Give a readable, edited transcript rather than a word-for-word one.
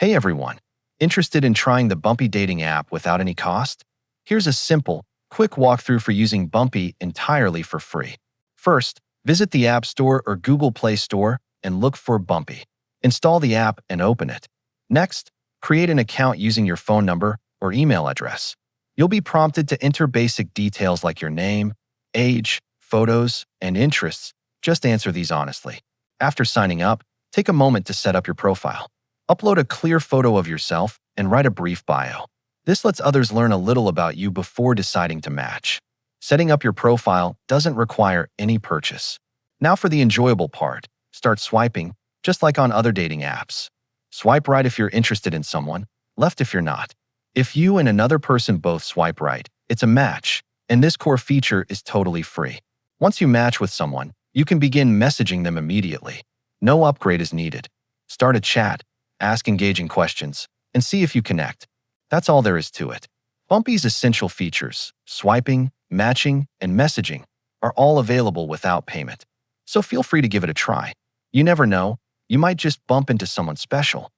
Hey everyone! Interested in trying the Bumpy dating app without any cost? Here's a simple, quick walkthrough for using Bumpy entirely for free. First, visit the App Store or Google Play Store and look for Bumpy. Install the app and open it. Next, create an account using your phone number or email address. You'll be prompted to enter basic details like your name, age, photos, and interests. Just answer these honestly. After signing up, take a moment to set up your profile. Upload a clear photo of yourself and write a brief bio. This lets others learn a little about you before deciding to match. Setting up your profile doesn't require any purchase. Now for the enjoyable part, start swiping, just like on other dating apps. Swipe right if you're interested in someone, left if you're not. If you and another person both swipe right, it's a match, and this core feature is totally free. Once you match with someone, you can begin messaging them immediately. No upgrade is needed. Start a chat, ask engaging questions, and see if you connect. That's all there is to it. Bumpy's essential features, swiping, matching, and messaging, are all available without payment. So feel free to give it a try. You never know, you might just bump into someone special.